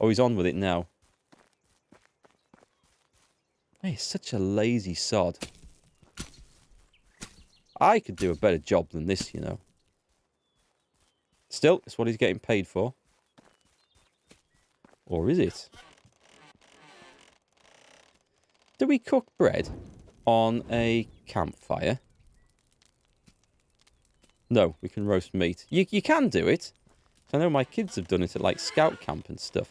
Oh, he's on with it now. Hey, he's such a lazy sod. I could do a better job than this, you know. Still, it's what he's getting paid for. Or is it? Do we cook bread on a campfire? No, we can roast meat. You can do it. I know my kids have done it at like scout camp and stuff.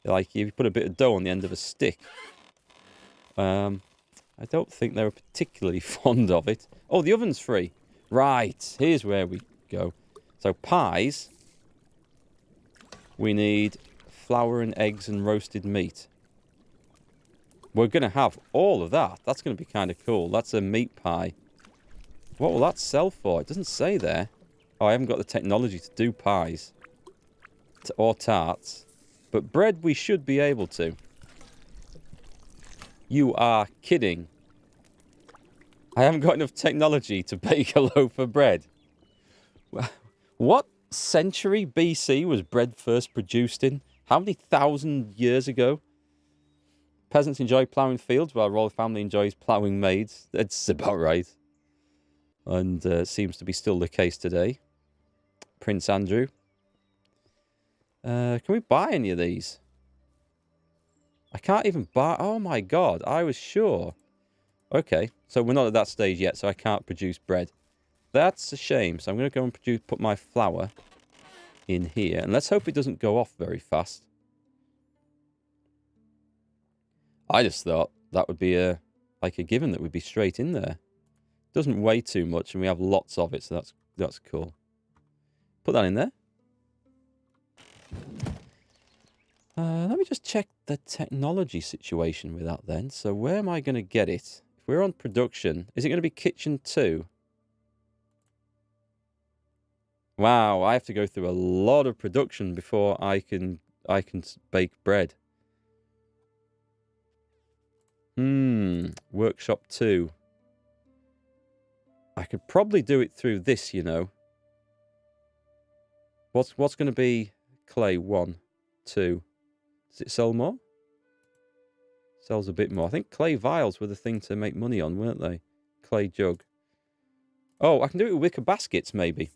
Like you put a bit of dough on the end of a stick. I don't think they were particularly fond of it. Oh, the oven's free. Right, here's where we go. So pies. We need flour and eggs and roasted meat. We're going to have all of that. That's going to be kind of cool. That's a meat pie. What will that sell for? It doesn't say there. Oh, I haven't got the technology to do pies. Or tarts. But bread we should be able to. You are kidding. I haven't got enough technology to bake a loaf of bread. What century BC was bread first produced in? How many thousand years ago? Peasants enjoy ploughing fields while royal family enjoys ploughing maids. That's about right. And seems to be still the case today. Prince Andrew. Can we buy any of these? I can't even buy... Oh my god, I was sure. Okay, so we're not at that stage yet, so I can't produce bread. That's a shame. So I'm going to go and put my flour in here. And let's hope it doesn't go off very fast. I just thought that would be a given that would be straight in there. Doesn't weigh too much, and we have lots of it, so that's cool. Put that in there. Let me just check the technology situation with that then. So where am I going to get it? If we're on production, is it going to be kitchen 2? Wow, I have to go through a lot of production before I can bake bread. Workshop 2. I could probably do it through this, you know. What's going to be clay 1, 2? Does it sell more? Sells a bit more. I think clay vials were the thing to make money on, weren't they? Clay jug. Oh, I can do it with wicker baskets, maybe.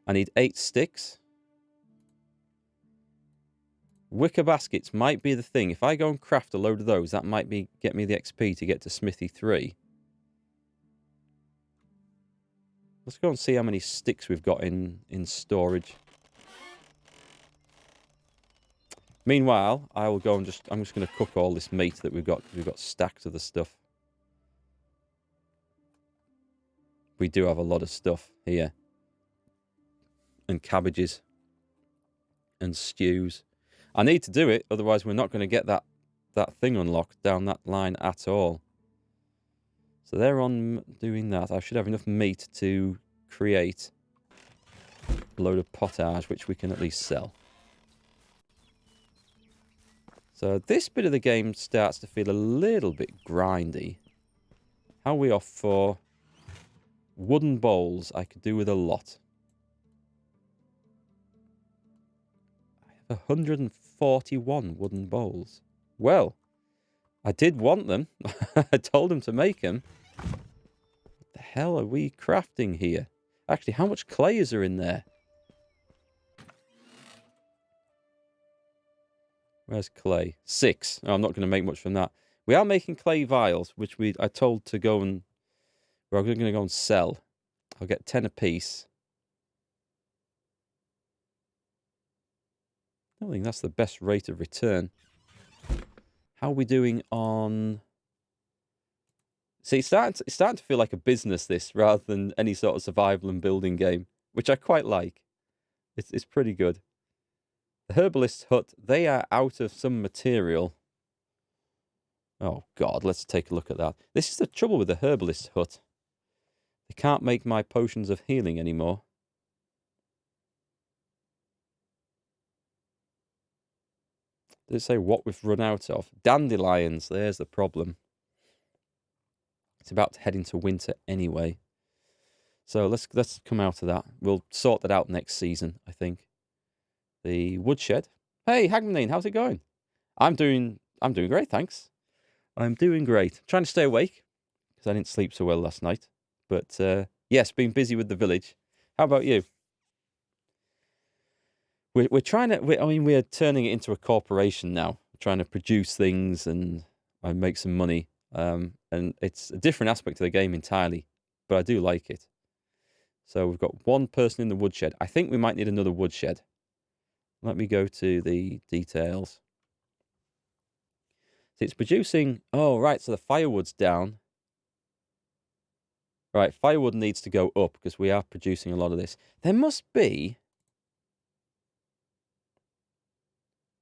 I need 8 sticks. Wicker baskets might be the thing. If I go and craft a load of those, that might get me the XP to get to Smithy 3. Let's go and see how many sticks we've got in storage. Meanwhile, I will go and I'm just going to cook all this meat that we've got, because we've got stacks of the stuff. We do have a lot of stuff here. And cabbages. And stews. I need to do it, otherwise we're not going to get that thing unlocked down that line at all. So they're on doing that. I should have enough meat to create a load of potage, which we can at least sell. So this bit of the game starts to feel a little bit grindy. How are we off for wooden bowls? I could do with a lot. I have 141 wooden bowls. Well, I did want them. I told them to make them. What the hell are we crafting here? Actually, how much clay is there in there? Where's clay? 6. Oh, I'm not going to make much from that. We are making clay vials, which I told to go and... We're going to go and sell. I'll get 10 apiece. I don't think that's the best rate of return. How are we doing on... See, it's starting to feel like a business, this, rather than any sort of survival and building game, which I quite like. It's pretty good. The Herbalist Hut, they are out of some material. Oh, God, let's take a look at that. This is the trouble with the Herbalist Hut. They can't make my potions of healing anymore. Did it say what we've run out of? Dandelions, there's the problem. It's about to head into winter anyway. So let's come out of that. We'll sort that out next season, I think. The woodshed. Hey, Hagmanine, how's it going? I'm doing great, thanks. I'm doing great. Trying to stay awake because I didn't sleep so well last night. But yes, been busy with the village. How about you? We're trying to. We're turning it into a corporation now. We're trying to produce things and make some money. And it's a different aspect of the game entirely, but I do like it. So we've got one person in the woodshed. I think we might need another woodshed. Let me go to the details. So it's producing. Oh, right. So the firewood's down. Right. Firewood needs to go up because we are producing a lot of this. There must be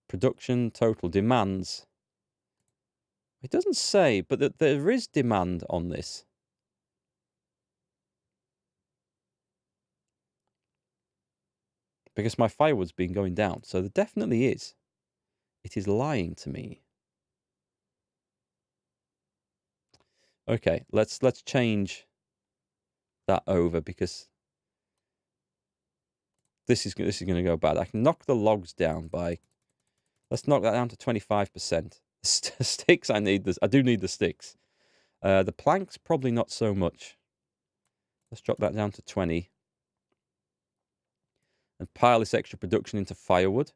production total demands. It doesn't say, but there is demand on this. Because my firewood's been going down. So there definitely is. It is lying to me. Okay, let's change that over because this is going to go bad. I can knock the logs down by. Let's knock that down to 25%. Sticks, I need this. I do need the sticks. The planks probably not so much. Let's drop that down to 20. And pile this extra production into firewood.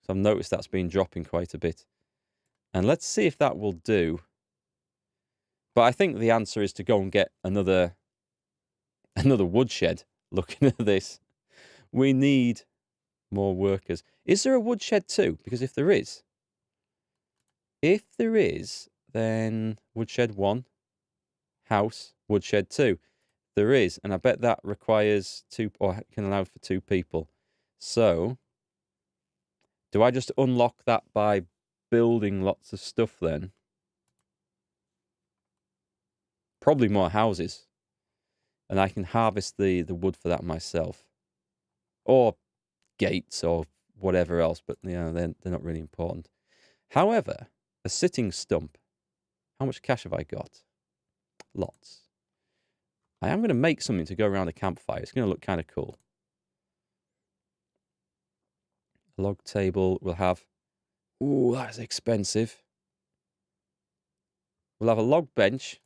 So I've noticed that's been dropping quite a bit. And let's see if that will do. But I think the answer is to go and get another woodshed. Looking at this, we need more workers. Is there a woodshed too? Because if there is, then woodshed 1, house, woodshed 2. There is, and I bet that requires 2 or can allow for 2 people. So, do I just unlock that by building lots of stuff then? Probably more houses. And I can harvest the wood for that myself. Or gates or whatever else, but they're not really important. However, a sitting stump. How much cash have I got? Lots. I am going to make something to go around a campfire. It's going to look kind of cool. A log table will have... Ooh, that's expensive. We'll have a log bench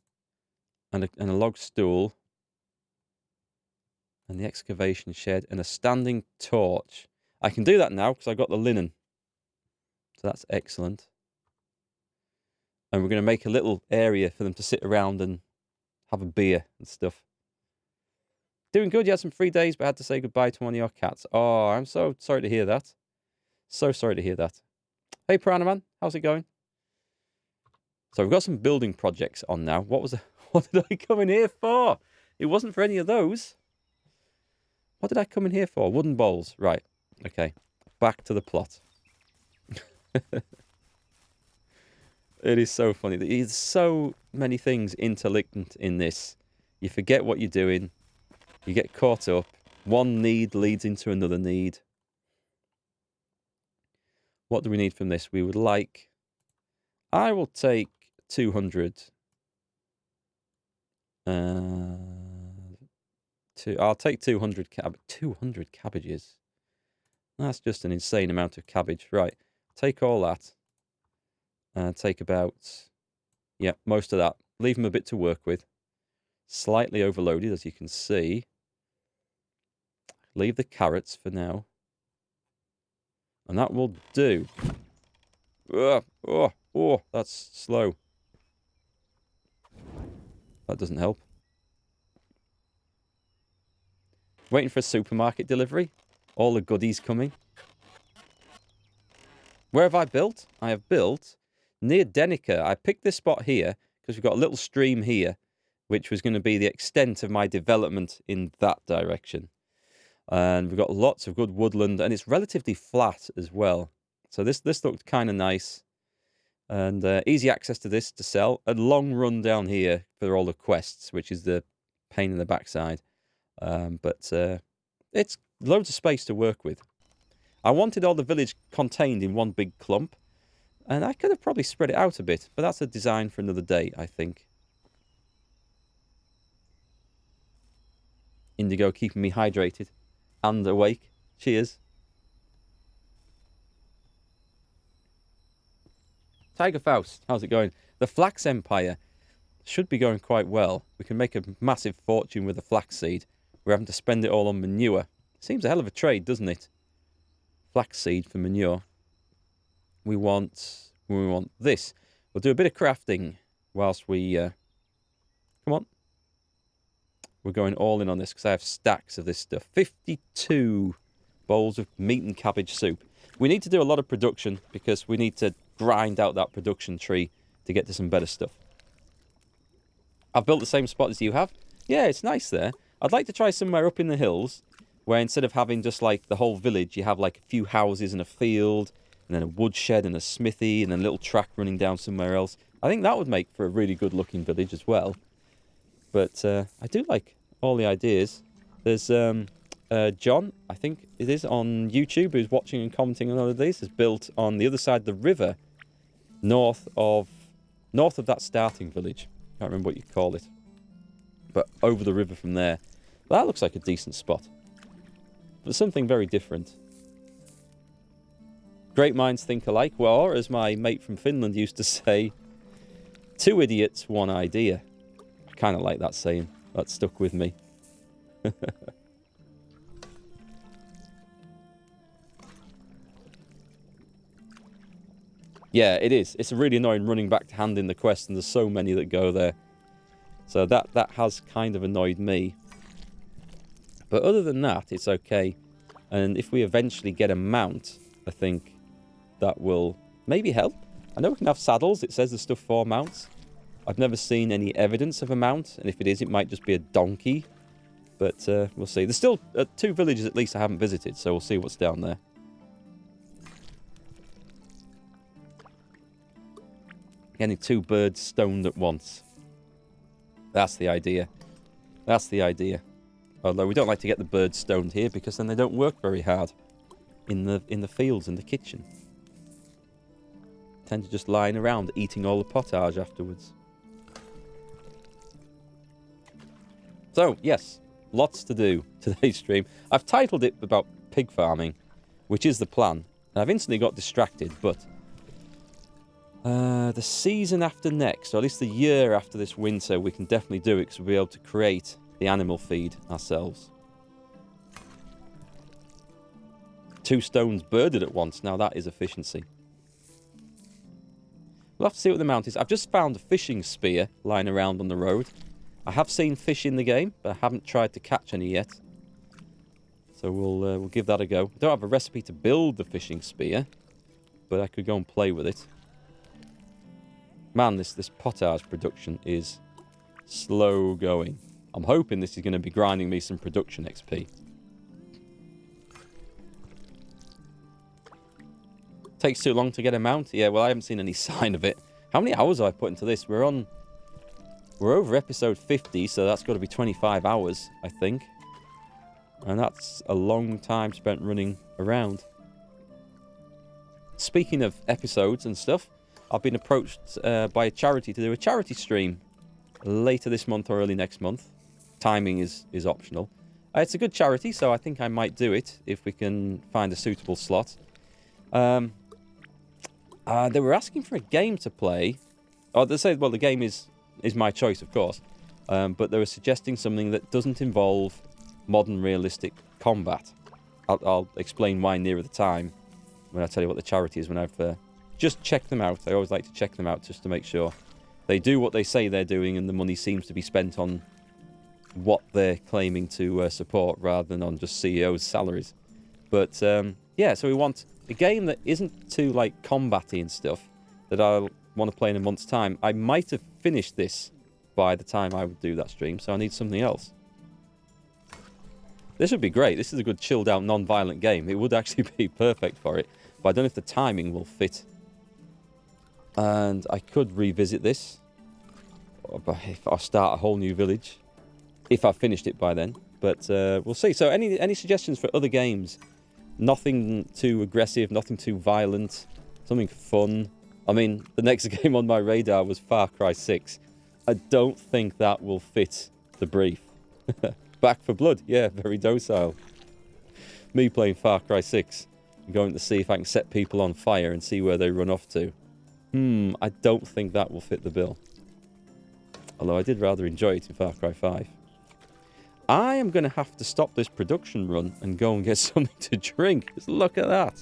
and a log stool and the excavation shed and a standing torch. I can do that now because I got the linen. So that's excellent. And we're going to make a little area for them to sit around and have a beer and stuff. Doing good. You had some free days, but had to say goodbye to one of your cats. Oh, I'm so sorry to hear that. So sorry to hear that. Hey, Piranha Man, how's it going? So we've got some building projects on now. What did I come in here for? It wasn't for any of those. What did I come in here for? Wooden bowls. Right. Okay. Back to the plot. It is so funny. There's so many things interlinked in this. You forget what you're doing. You get caught up. One need leads into another need. What do we need from this? We would like... I will take 200. I'll take 200 200 cabbages. That's just an insane amount of cabbage. Right. Take all that. Take about... Yeah, most of that. Leave them a bit to work with. Slightly overloaded, as you can see. Leave the carrots for now. And that will do. Oh, that's slow. That doesn't help. Waiting for a supermarket delivery. All the goodies coming. Where have I built? I have built near Denica. I picked this spot here because we've got a little stream here, which was going to be the extent of my development in that direction. And we've got lots of good woodland, and it's relatively flat as well. So this looked kind of nice. And easy access to this to sell. A long run down here for all the quests, which is the pain in the backside. But it's loads of space to work with. I wanted all the village contained in one big clump. And I could have probably spread it out a bit. But that's a design for another day, I think. Indigo keeping me hydrated and awake. Cheers. Tiger Faust, how's it going? The Flax Empire should be going quite well. We can make a massive fortune with the flaxseed. We're having to spend it all on manure. Seems a hell of a trade, doesn't it? Flaxseed for manure. We want this. We'll do a bit of crafting whilst we... come on. We're going all in on this because I have stacks of this stuff. 52 bowls of meat and cabbage soup. We need to do a lot of production because we need to grind out that production tree to get to some better stuff. I've built the same spot as you have. Yeah, it's nice there. I'd like to try somewhere up in the hills where instead of having just like the whole village, you have like a few houses and a field and then a woodshed and a smithy and then a little track running down somewhere else. I think that would make for a really good looking village as well. But I do like all the ideas. There's John, I think it is, on YouTube, who's watching and commenting on all of these, is built on the other side of the river, north of that starting village. Can't remember what you call it. But over the river from there. That looks like a decent spot. But something very different. Great minds think alike. Well, or as my mate from Finland used to say, 2 idiots, 1 idea. I kind of like that saying. That stuck with me. Yeah, it is. It's really annoying running back to hand in the quest, and there's so many that go there. So that has kind of annoyed me. But other than that, it's okay. And if we eventually get a mount, I think that will maybe help. I know we can have saddles. It says there's stuff for mounts. I've never seen any evidence of a mount, and if it is, it might just be a donkey. But we'll see. There's still 2 villages at least I haven't visited, so we'll see what's down there. Getting 2 birds stoned at once. That's the idea. That's the idea. Although we don't like to get the birds stoned here because then they don't work very hard in the fields, in the kitchen. Tend to just lying around eating all the pottage afterwards. So, yes, lots to do today's stream. I've titled it about pig farming, which is the plan. And I've instantly got distracted, but the season after next, or at least the year after this winter, we can definitely do it because we'll be able to create the animal feed ourselves. 2 stones birded at once. Now that is efficiency. We'll have to see what the mount is. I've just found a fishing spear lying around on the road. I have seen fish in the game, but I haven't tried to catch any yet. So we'll give that a go. I don't have a recipe to build the fishing spear, but I could go and play with it. Man, this pottage production is slow going. I'm hoping this is going to be grinding me some production XP. Takes too long to get a mount? Yeah, well, I haven't seen any sign of it. How many hours have I put into this? We're over episode 50, so that's got to be 25 hours, I think. And that's a long time spent running around. Speaking of episodes and stuff, I've been approached by a charity to do a charity stream later this month or early next month. Timing is optional. It's a good charity, so I think I might do it if we can find a suitable slot. They were asking for a game to play. Oh, they said, well, the game is my choice, of course. But they were suggesting something that doesn't involve modern realistic combat. I'll explain why nearer the time when I tell you what the charity is, when I've just checked them out. I always like to check them out just to make sure they do what they say they're doing and the money seems to be spent on what they're claiming to support rather than on just CEOs' salaries. But, yeah, so we want a game that isn't too, like, combat-y and stuff that I'll want to play in a month's time. I might have finished this by the time I would do that stream, so I need something else. This would be great. This is a good chilled-out, non-violent game. It would actually be perfect for it, but I don't know if the timing will fit. And I could revisit this, if I start a whole new village, if I've finished it by then. But we'll see. So any suggestions for other games? Nothing too aggressive, nothing too violent, something fun. I mean, the next game on my radar was Far Cry 6. I don't think that will fit the brief. Back for Blood, yeah, very docile. Me playing Far Cry 6 and going to see if I can set people on fire and see where they run off to. I don't think that will fit the bill. Although I did rather enjoy it in Far Cry 5. I am going to have to stop this production run and go and get something to drink. Just look at that.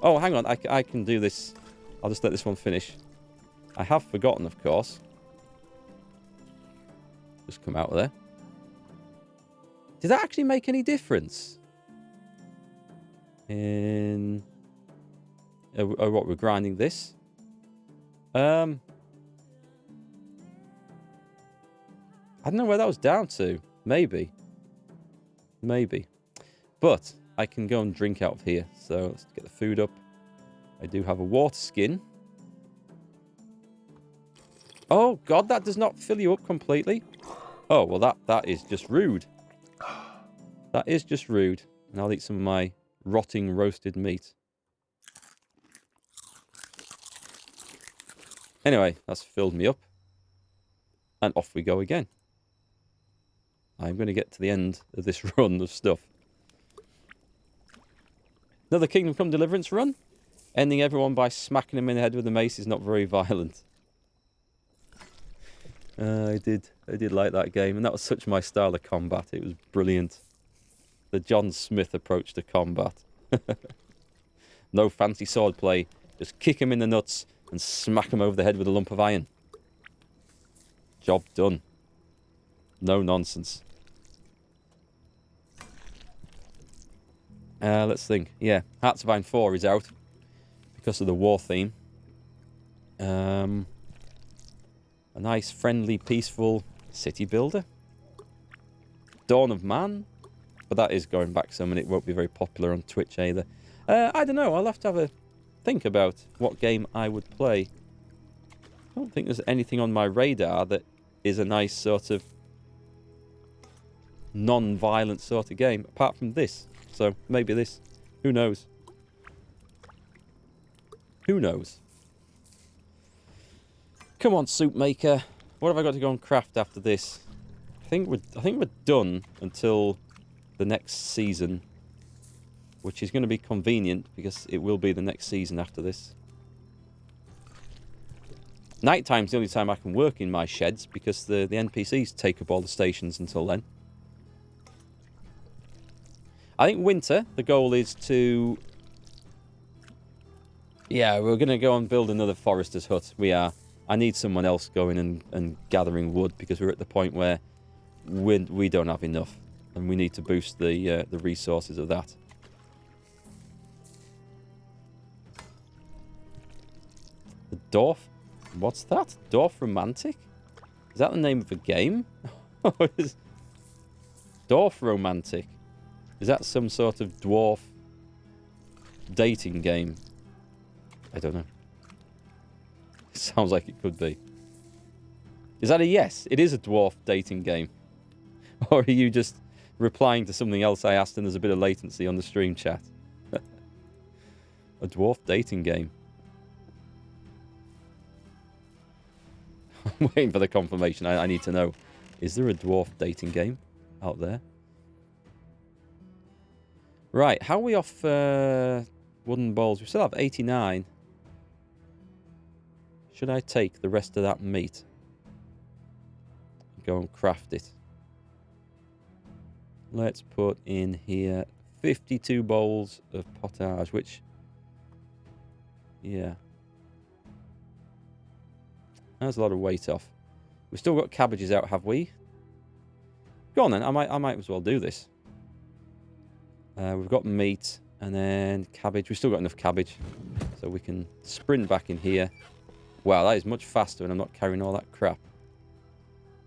Oh, hang on. I can do this. I'll just let this one finish. I have forgotten, of course. Just come out of there. Did that actually make any difference? In... Oh, what, we're grinding this? I don't know where that was down to. Maybe. Maybe. But I can go and drink out of here. So let's get the food up. I do have a water skin. Oh, God, that does not fill you up completely. Oh, well, that is just rude. That is just rude. And I'll eat some of my rotting roasted meat. Anyway, that's filled me up. And off we go again. I'm going to get to the end of this run of stuff. Another Kingdom Come Deliverance run. Ending everyone by smacking them in the head with a mace is not very violent. I did like that game. And that was such my style of combat. It was brilliant. The John Smith approach to combat. No fancy swordplay. Just kick him in the nuts and smack him over the head with a lump of iron. Job done. No nonsense. Let's think. Yeah, Hearts of Iron 4 is out because of the war theme. A nice, friendly, peaceful city builder. Dawn of Man. But that is going back some and it won't be very popular on Twitch either. I don't know. I'll have to have a think about what game I would play. I don't think there's anything on my radar that is a nice sort of non-violent sort of game apart from this. So maybe this. Who knows? Who knows? Come on, soup maker. What have I got to go and craft after this? I think we're done until the next season, which is going to be convenient because it will be the next season after this. Nighttime's the only time I can work in my sheds because the NPCs take up all the stations until then. I think winter, the goal is to... Yeah, we're going to go and build another forester's hut. We are. I need someone else going and gathering wood because we're at the point where we don't have enough. And we need to boost the resources of that. The Dwarf... What's that? Dwarf Romantic? Is that the name of a game? Dwarf Romantic. Is that some sort of dwarf dating game? I don't know. It sounds like it could be. Is that a yes? It is a dwarf dating game. Or are you just replying to something else I asked and there's a bit of latency on the stream chat? A dwarf dating game. I'm waiting for the confirmation. I need to know. Is there a dwarf dating game out there? Right, how are we off wooden bowls? We still have 89. Should I take the rest of that meat? Go and craft it. Let's put in here 52 bowls of potage, which... Yeah. That's a lot of weight off. We've still got cabbages out, have we? Go on then, I might as well do this. We've got meat and then cabbage. We've still got enough cabbage. So we can sprint back in here. Wow, that is much faster and I'm not carrying all that crap.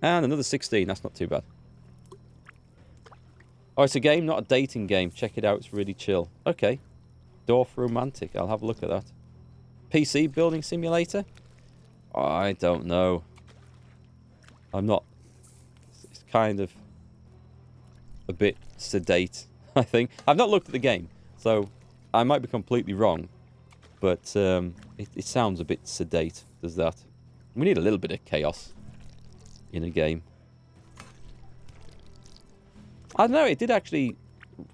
And another 16. That's not too bad. Oh, it's a game, not a dating game. Check it out. It's really chill. Okay. Dwarf Romantic. I'll have a look at that. PC building simulator? Oh, I don't know. I'm not... It's kind of a bit sedate, I think. I've not looked at the game, so I might be completely wrong. But it sounds a bit sedate, does that? We need a little bit of chaos in a game. I don't know, it did actually...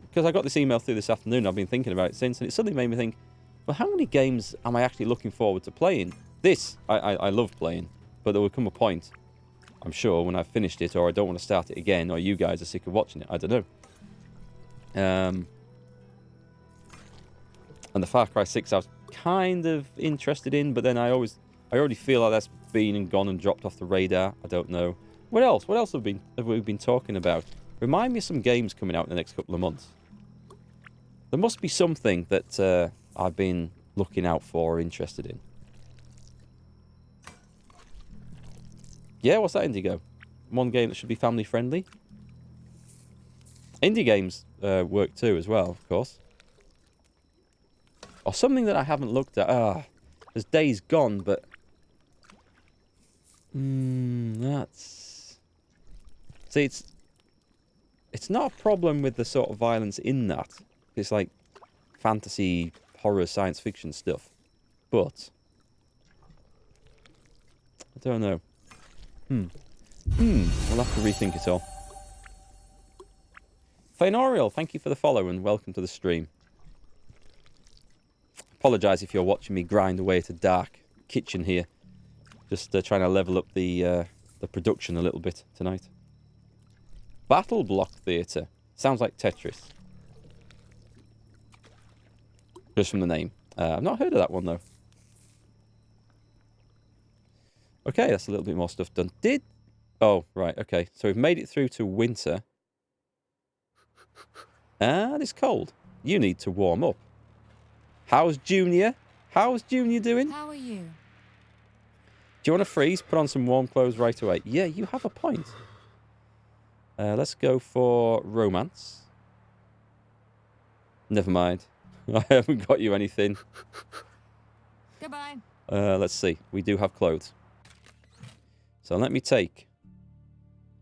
Because I got this email through this afternoon, I've been thinking about it since, and it suddenly made me think, well, how many games am I actually looking forward to playing This, I love playing, but there will come a point, I'm sure, when I've finished it, or I don't want to start it again, or you guys are sick of watching it. I don't know. And the Far Cry 6 I was kind of interested in, but then I already feel like that's been and gone and dropped off the radar. I don't know. What else? What else have we been talking about? Remind me of some games coming out in the next couple of months. There must be something that I've been looking out for or interested in. Yeah, what's that, Indigo? One game that should be family friendly. Indie games work too as well, of course. Or something that I haven't looked at. There's Days Gone, but... that's... See, it's not a problem with the sort of violence in that. It's like fantasy, horror, science fiction stuff. But... I don't know. We'll have to rethink it all. Fainorial, thank you for the follow and welcome to the stream. Apologise if you're watching me grind away at a dark kitchen here. Just trying to level up the production a little bit tonight. Battle Block Theatre. Sounds like Tetris. Just from the name. I've not heard of that one though. Okay, that's a little bit more stuff done. Oh, right, okay. So we've made it through to winter. And it's cold. You need to warm up. How's Junior? How's Junior doing? How are you? Do you want to freeze? Put on some warm clothes right away. Yeah, you have a point. Let's go for romance. Never mind. I haven't got you anything. Goodbye. Let's see. We do have clothes. So let me take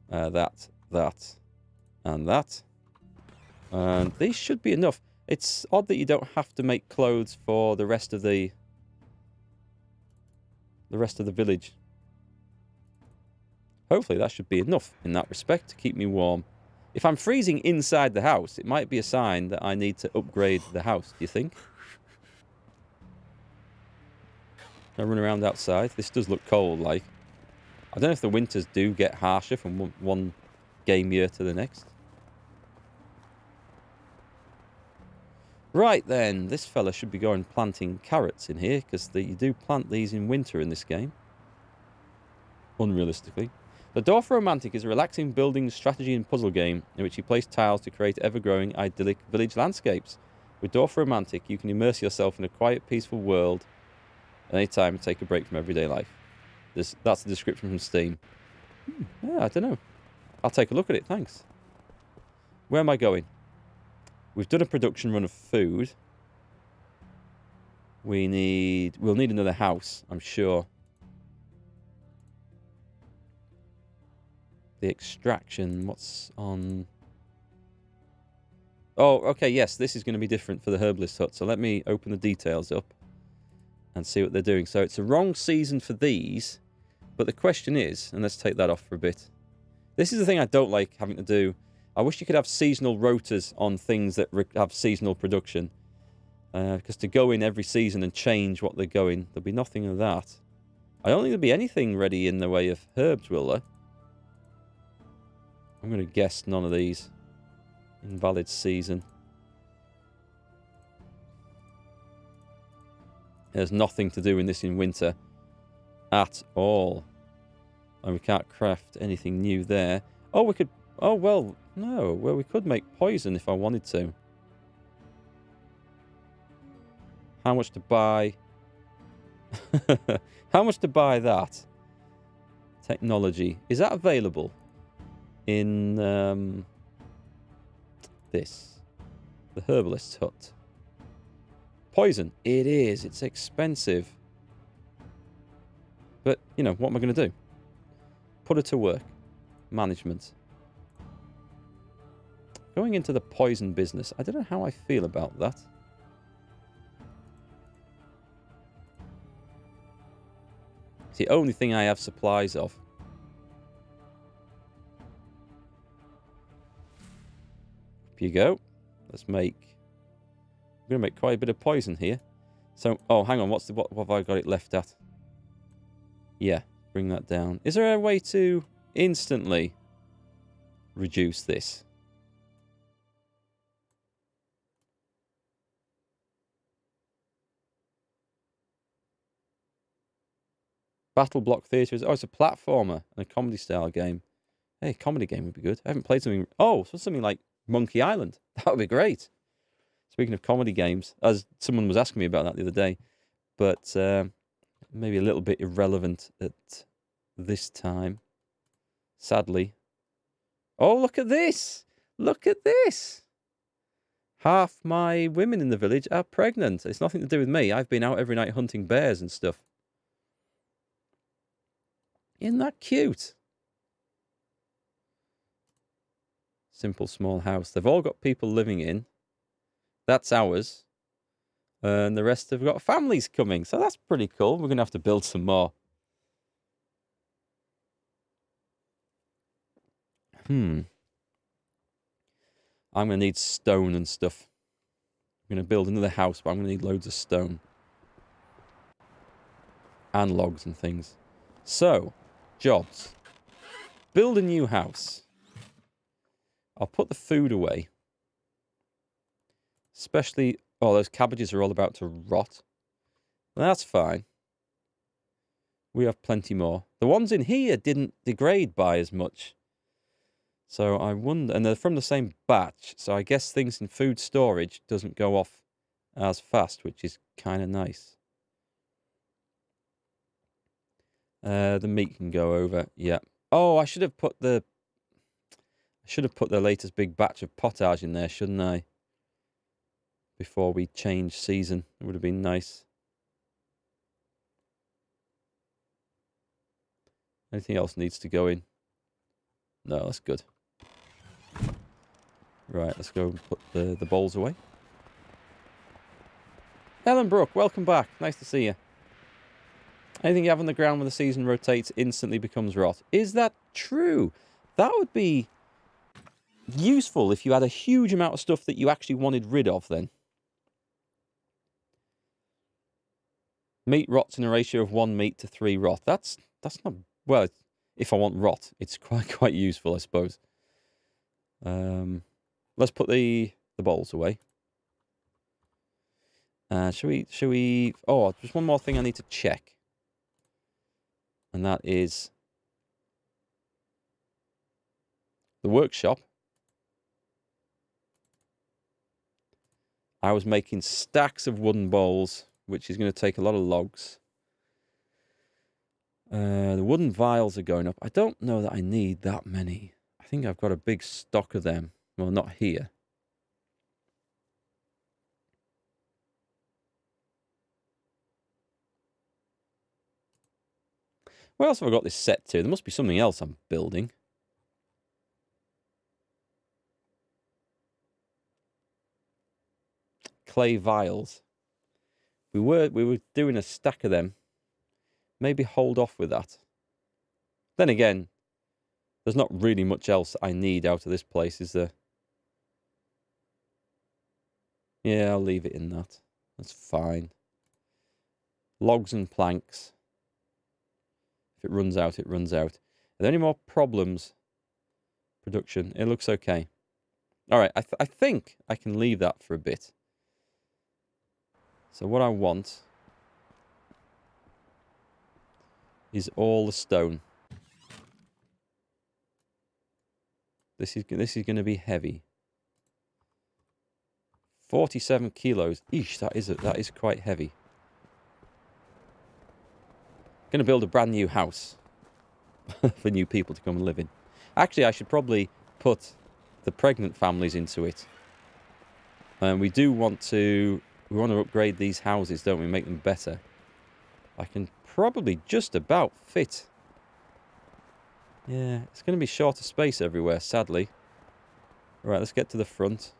that, and that. And these should be enough. It's odd that you don't have to make clothes for the rest of the village. Hopefully that should be enough in that respect to keep me warm. If I'm freezing inside the house, it might be a sign that I need to upgrade the house, do you think? I run around outside. This does look cold, like. I don't know if the winters do get harsher from one game year to the next. Right then, this fella should be going planting carrots in here, because you do plant these in winter in this game. Unrealistically. The Door for Romantic is a relaxing building strategy and puzzle game in which you place tiles to create ever-growing idyllic village landscapes. With Door for Romantic, you can immerse yourself in a quiet, peaceful world at any time and take a break from everyday life. That's the description from Steam. Yeah, I don't know. I'll take a look at it, thanks. Where am I going? We've done a production run of food. We'll need another house, I'm sure. The extraction, what's on... Oh, okay, yes, this is going to be different for the Herbalist Hut. So let me open the details up and see what they're doing. So it's a wrong season for these, but the question is, and let's take that off for a bit. This is the thing I don't like having to do. I wish you could have seasonal rotas on things that have seasonal production. Because to go in every season and change what they're going, there'll be nothing of that. I don't think there'll be anything ready in the way of herbs, will there? I'm going to guess none of these. Invalid season. There's nothing to do in this in winter. At all. And we can't craft anything new there. Oh, we could... Oh, well, no. Well, we could make poison if I wanted to. How much to buy? How much to buy that? Technology. Is that available in this? The Herbalist Hut. Poison. It is. It's expensive. But, you know, what am I going to do? Put it to work. Management. Going into the poison business. I don't know how I feel about that. It's the only thing I have supplies of. Up you go. Let's make... I'm going to make quite a bit of poison here. So, oh, hang on. What have I got it left at? Yeah, bring that down. Is there a way to instantly reduce this? Battle Block Theatre. Oh, it's a platformer and a comedy style game. Hey, comedy game would be good. I haven't played something. Oh, so something like Monkey Island. That would be great. Speaking of comedy games, as someone was asking me about that the other day, but maybe a little bit irrelevant at this time, sadly. Oh, look at this! Look at this! Half my women in the village are pregnant. It's nothing to do with me. I've been out every night hunting bears and stuff. Isn't that cute? Simple small house. They've all got people living in. That's ours. And the rest have got families coming. So that's pretty cool. We're going to have to build some more. I'm going to need stone and stuff. I'm going to build another house, but I'm going to need loads of stone. And logs and things. So, jobs. Build a new house. I'll put the food away. Especially... Oh, those cabbages are all about to rot. Well, that's fine. We have plenty more. The ones in here didn't degrade by as much. So I wonder... And they're from the same batch. So I guess things in food storage doesn't go off as fast, which is kind of nice. The meat can go over. Yeah. Oh, I should have put the latest big batch of potage in there, shouldn't I? Before we change season. It would have been nice. Anything else needs to go in? No, that's good. Right, let's go and put the bowls away. Helen Brooke, welcome back. Nice to see you. Anything you have on the ground when the season rotates instantly becomes rot. Is that true? That would be useful if you had a huge amount of stuff that you actually wanted rid of then. Meat rots in a ratio of 1 meat to 3 rot. That's not... Well, if I want rot, it's quite useful, I suppose. Let's put the bowls away. Shall we... Oh, there's one more thing I need to check. And that is... the workshop. I was making stacks of wooden bowls, which is going to take a lot of logs. The wooden vials are going up. I don't know that I need that many. I think I've got a big stock of them. Well, not here. What else have I got this set to? There must be something else I'm building. Clay vials. We were doing a stack of them. Maybe hold off with that. Then again, there's not really much else I need out of this place, is there? Yeah, I'll leave it in that. That's fine. Logs and planks. If it runs out, it runs out. Are there any more problems? Production. It looks okay. All right, I think I can leave that for a bit. So what I want is all the stone. This is going to be heavy. 47 kilos. Eesh, that is quite heavy. Going to build a brand new house for new people to come and live in. Actually, I should probably put the pregnant families into it. And we want to upgrade these houses, don't we? Make them better. I can probably just about fit. Yeah, it's going to be short of space everywhere, sadly. Right, let's get to the front.